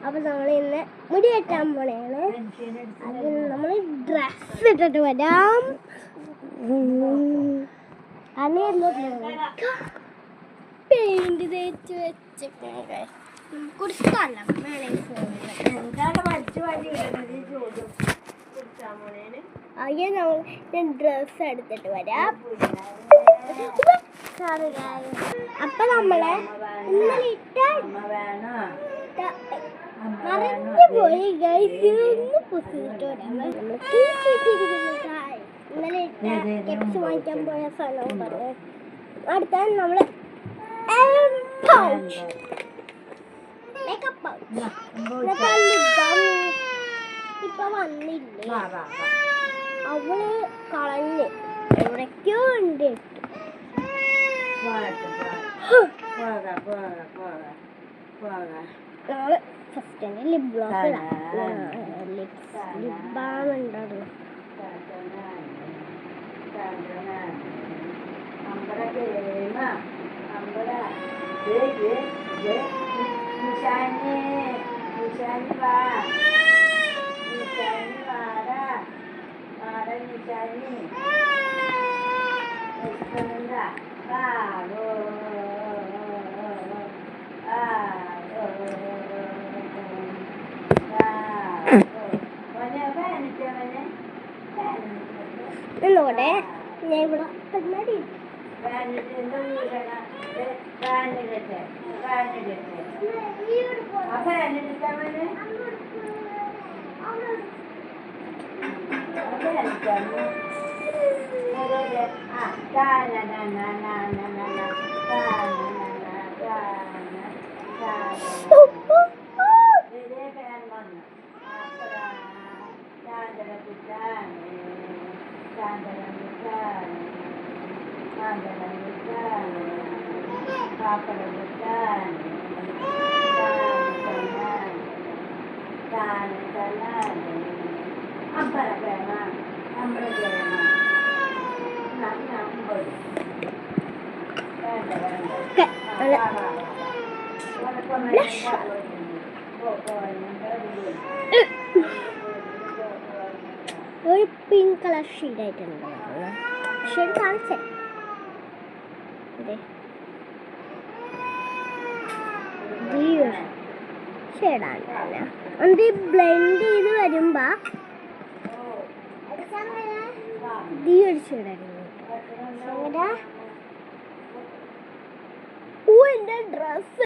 അപ്പൊ നമ്മൾ ഇന്ന് മുടി വെട്ടാൻ പോണേണ്. അതിന് നമ്മൾ ഡ്രസ് ഇട്ടിട്ട് വരാം. പെയിന്റ് തേച്ച് വെച്ചിട്ട് നമുക്കൊരു സ്ഥലം ആദ്യം ഞാൻ ഡ്രസ് എടുത്തിട്ട് വരാം. അപ്പൊ നമ്മള് ഇന്നലെ മറന്നു പോയി ഗൈസ്. ഒന്ന് പുസിട്ട് വരാം. ഇന്നലെ കെപ്സ് വാങ്ങിക്കാൻ പോയ സ്ഥലവും പറഞ്ഞു. അടുത്ത നമ്മള് ഇപ്പൊ വന്നില്ലേ, അവള് കളഞ്ഞ് എവിടേക്കോ ഉണ്ട്. നമ്മള് ഫസ്റ്റ് തന്നെ ലിപ് ഗ്ലോസ് ലിപ് ബാം ഉണ്ടല്ലോ. എന്നോടെ ഞാൻ ഇവിടെ കണ്ണാടി ഒരു പിങ്ക് കളർ ഷെയ്ഡ് ആയിട്ടുണ്ട്. ഷെയ്ഡ് കാണിച്ചേ ഷെയ്ഡാണ്. അത് ബ്ലെൻഡ് ചെയ്ത് വരുമ്പോ ഈ ഒരു ഷെയ്ഡായിരുന്നു. എന്റെ ഡ്രസ്